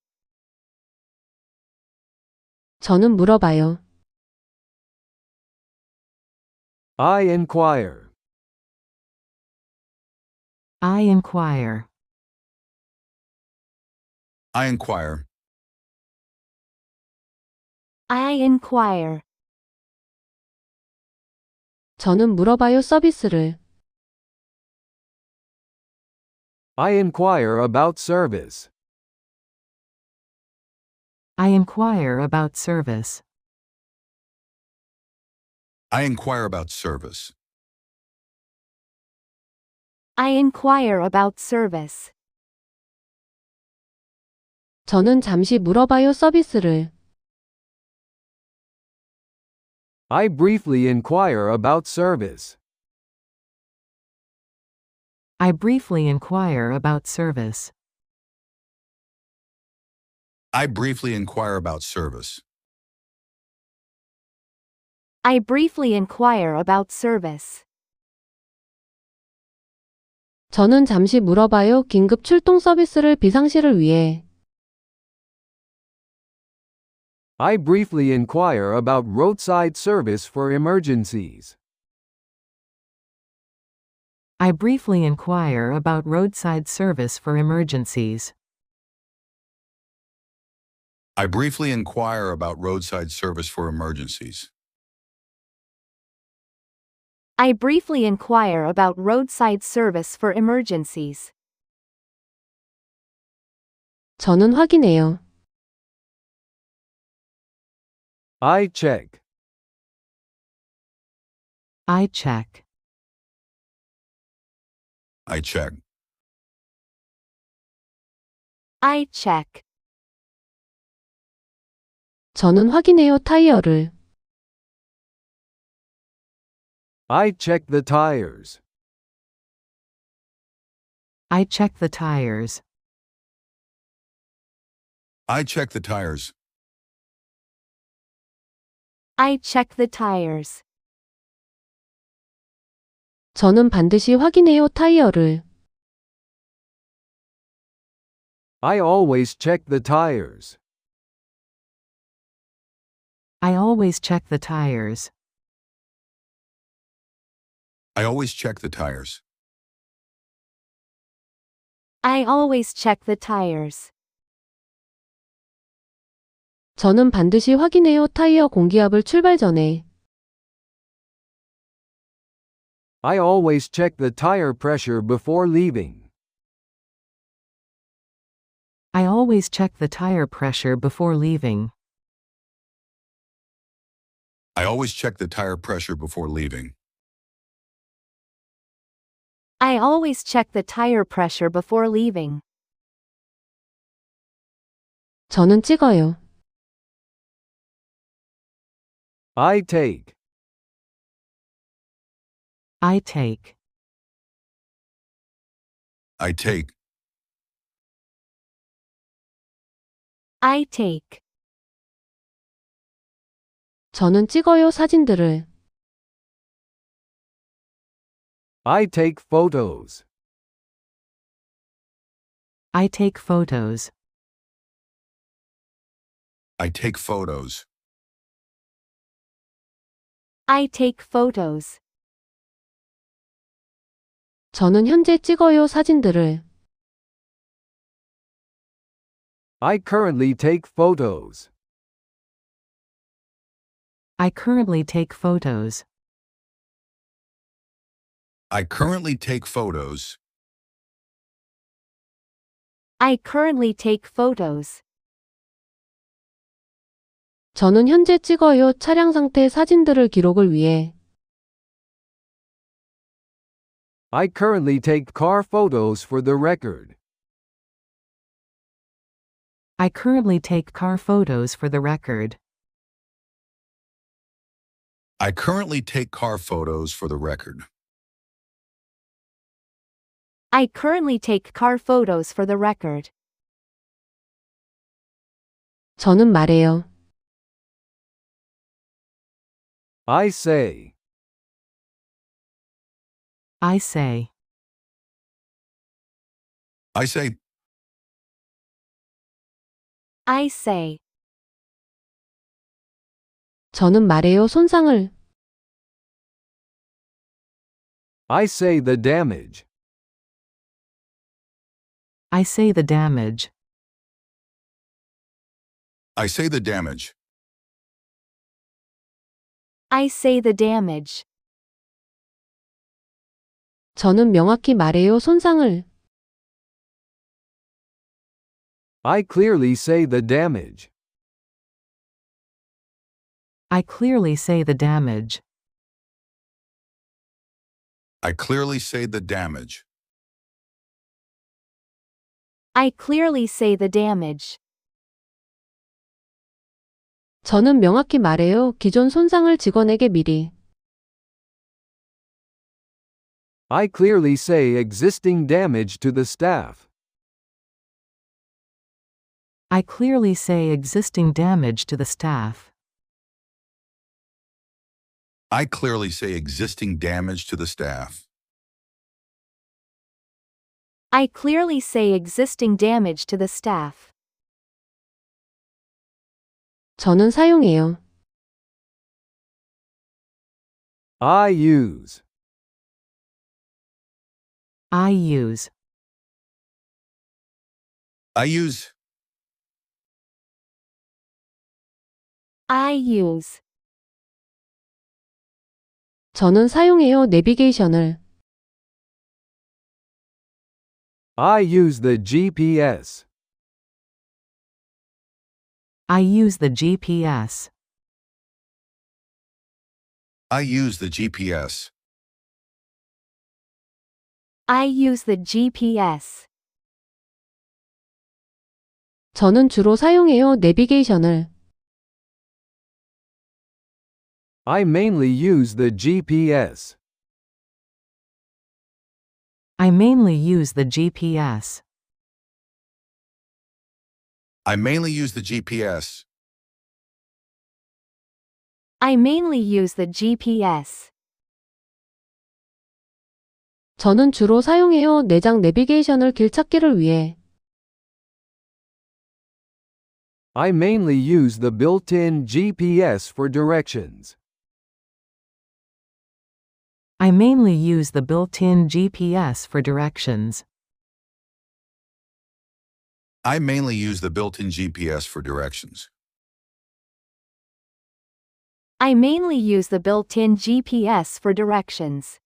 저는 물어봐요. I inquire. I inquire. I inquire. I inquire. 저는 물어봐요. 서비스를. I inquire about service. I inquire about service. I inquire about service. I inquire about service. 저는 잠시 물어봐요. 서비스를. I briefly inquire about service. I briefly inquire about service. I briefly inquire about service. I briefly inquire about service. 저는 잠시 물어봐요. 긴급 출동 서비스를 비상시를 위해. I briefly inquire about roadside service for emergencies. I briefly inquire about roadside service for emergencies. I briefly inquire about roadside service for emergencies. I briefly inquire about roadside service for emergencies. 저는 확인해요. I check. I check. I check. I check. 저는 확인해요. 타이어를. I check the tires. I check the tires. I check the tires. I check the tires. 저는 반드시 확인해요 타이어를. I always check the tires. I always check the tires. I always check the tires. I always check the tires. 저는 반드시 확인해요 타이어 공기압을 출발 전에. I always check the tire pressure before leaving. I always check the tire pressure before leaving. I always check the tire pressure before leaving. I always check the tire pressure before leaving. 저는 찍어요. I take. I take. I take. I take. 저는 찍어요 사진들을. I take photos. I take photos. I take photos. I take photos. 저는 현재 찍어요 사진들을. I currently take photos. I currently take photos. I currently take photos. I currently take photos. 저는 현재 찍어요 차량 상태 사진들을 기록을 위해. I currently take car photos for the record. I currently take car photos for the record. I currently take car photos for the record. I currently take car photos for the record. 저는 말해요. I say. I say. I say. I say. 저는 말해요 손상을. I say the damage. I say the damage. I say the damage. I say the damage. 저는 명확히 말해요 손상을. I clearly say the damage. I clearly say the damage. I clearly say the damage. I clearly say the damage. 저는 명확히 말해요 기존 손상을 직원에게 미리. I clearly say existing damage to the staff. I clearly say existing damage to the staff. I clearly say existing damage to the staff. I clearly say existing damage to the staff. 저는 사용해요. I use. I use. I use. I use. 저는 사용해요 내비게이션을. I use the GPS. I use the GPS. I use the GPS. I use the GPS. 저는 주로 사용해요 내비게이션을. I mainly use the GPS. I mainly use the GPS. I mainly use the GPS. I mainly use the GPS. 저는 주로 사용해요. 내장 내비게이션을 길 찾기를 위해. I mainly use the built-in GPS for directions. I mainly use the built-in GPS for directions. I mainly use the built-in GPS for directions. I mainly use the built-in GPS for directions.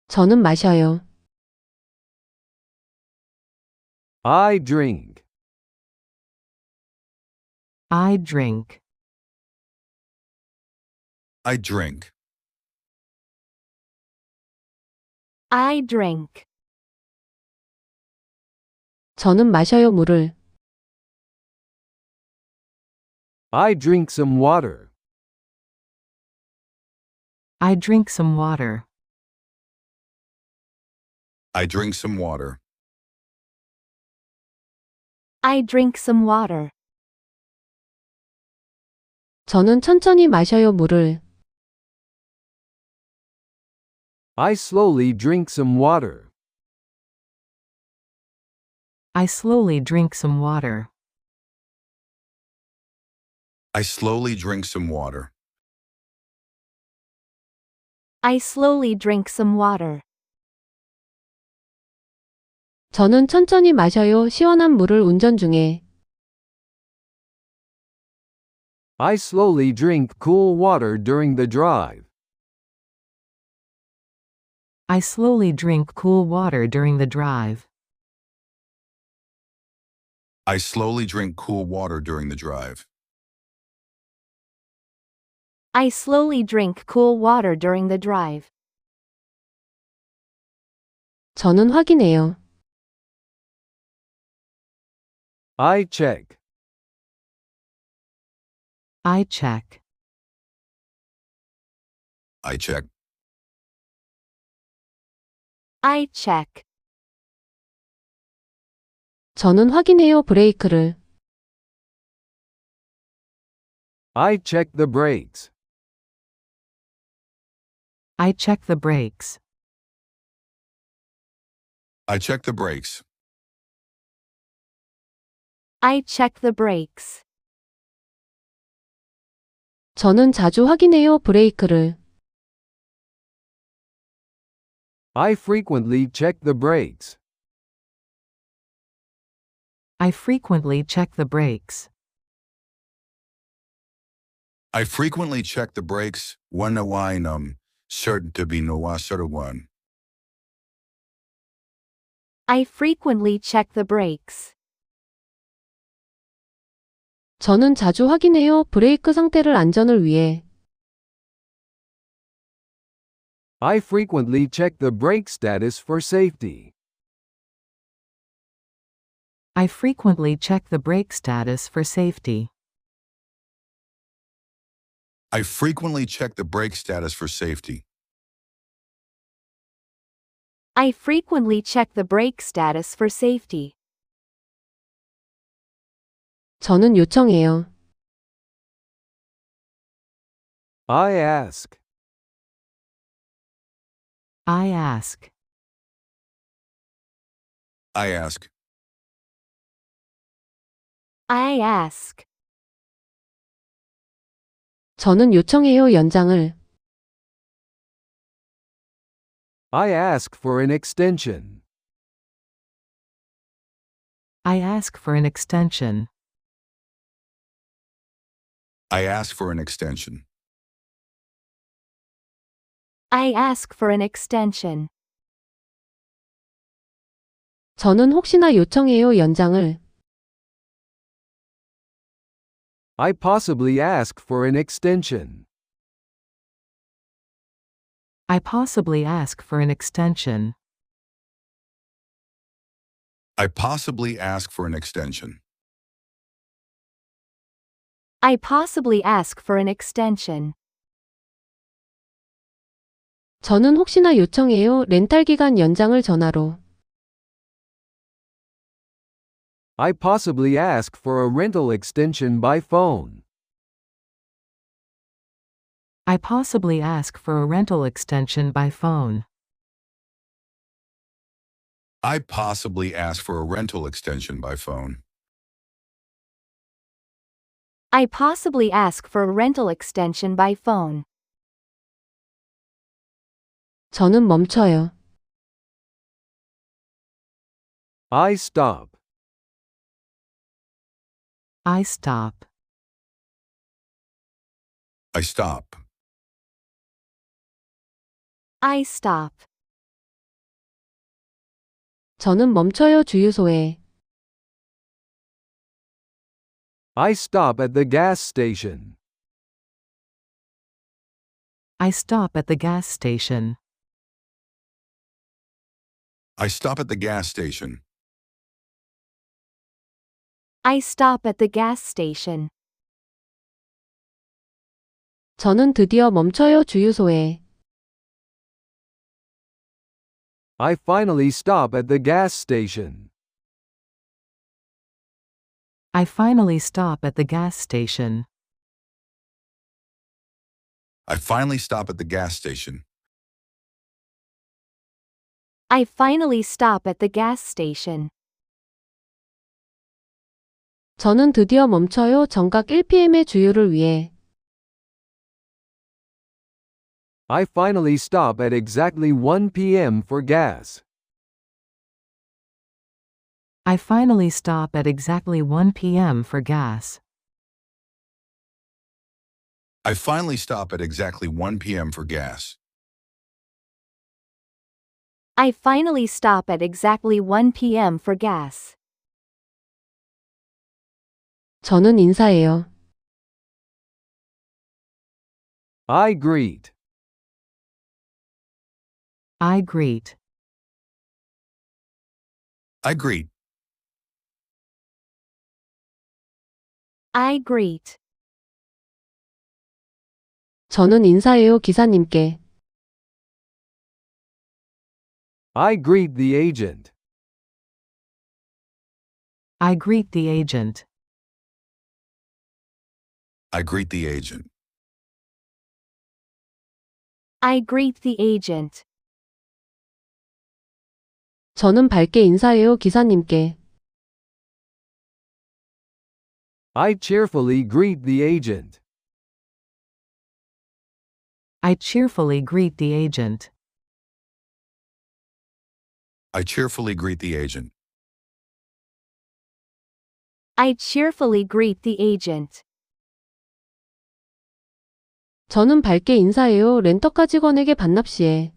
저는 마셔요. I drink. I drink. I drink. I drink. 저는 마셔요. 물을. I drink some water. I drink some water. I drink some water. I drink some water. 저는 천천히 마셔요. 물을. I slowly drink some water. I slowly drink some water. I slowly drink some water. I slowly drink some water. 저는 천천히 마셔요. 시원한 물을 운전 중에. I slowly drink cool water during the drive. I slowly drink cool water during the drive. I slowly drink cool water during the drive. I slowly drink cool water during the drive. 저는 확인해요. I check. I check. I check. I check. 저는 확인해요. 브레이크를. I check the brakes. I check the brakes. I check the brakes. I check the brakes. 저는 자주 확인해요. 브레이크를. I frequently check the brakes. I frequently check the brakes. I frequently check the brakes when I'm certain to be no one. I frequently check the brakes. 저는 자주 확인해요. 브레이크 상태를 안전을 위해. I frequently check the brake status for safety. I frequently check the brake status for safety. I frequently check the brake status for safety. I frequently check the brake status for safety. 저는 요청해요. I ask. I ask. I ask. I ask. 저는 요청해요. 연장을. I ask for an extension. I ask for an extension. I ask for an extension. I ask for an extension. 저는 혹시나 요청해요. 연장을. I possibly ask for an extension. I possibly ask for an extension. I possibly ask for an extension. I possibly ask for an extension. 저는 혹시나 요청해요. 렌탈 기간 연장을 전화로. I possibly ask for a rental extension by phone. I possibly ask for a rental extension by phone. I possibly ask for a rental extension by phone. I possibly ask for a rental extension by phone. 저는 멈춰요. I stop. I stop. I stop. I stop. 저는 멈춰요 주유소에. I stop at the gas station. I stop at the gas station. I stop at the gas station. I stop at the gas station. 저는 드디어 멈춰요 주유소에. I finally stop at the gas station. I finally stop at the gas station. I finally stop at the gas station. I finally stop at the gas station. 저는 드디어 멈춰요 정각 1pm의 주유를 위해. I finally stop at exactly 1 p.m. for gas. I finally stop at exactly 1 p.m. for gas. I finally stop at exactly 1 p.m. for gas. I finally stop at exactly 1 p.m. for gas. 저는 인사해요. I greet. I greet. I greet. I greet. 저는 인사해요 기사님께. I greet the agent. I greet the agent. I greet the agent. I greet the agent. 저는 밝게 인사해요 기사님께. I cheerfully greet the agent. I cheerfully greet the agent. I cheerfully greet the agent. I cheerfully greet the agent. 저는 밝게 인사해요 렌터카 직원에게 반납 시에.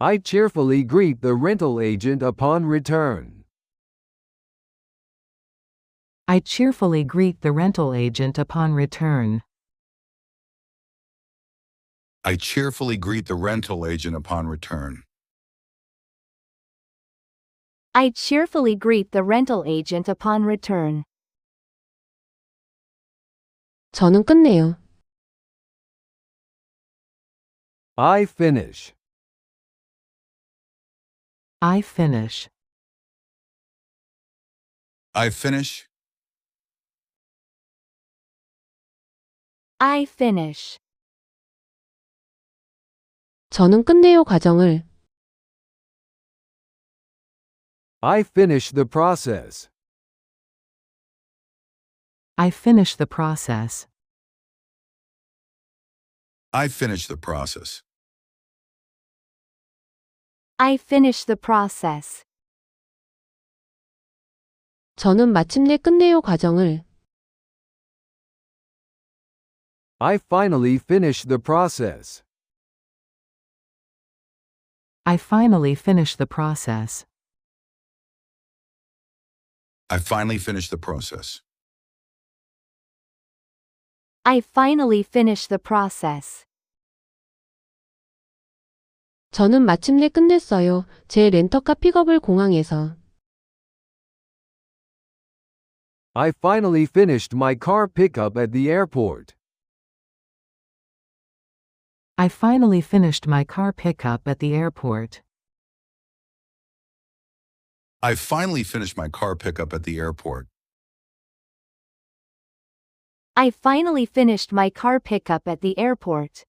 I cheerfully greet the rental agent upon return. I cheerfully greet the rental agent upon return. I cheerfully greet the rental agent upon return. I cheerfully greet the rental agent upon return. 저는 끝내요. I finish. I finish. I finish. I finish. 저는 끝내요 과정을. I finish the process. I finish the process. I finish the process. I finish the process. 저는 마침내 끝내요 과정을. I finally finish the process. I finally finish the process. I finally finish the process. I finally finish the process. 저는 마침내 끝냈어요. 제 렌터카 픽업을 공항에서. I finally finished my car pickup at the airport. I finally finished my car pickup at the airport. I finally finished my car pickup at the airport. I finally finished my car pickup at the airport.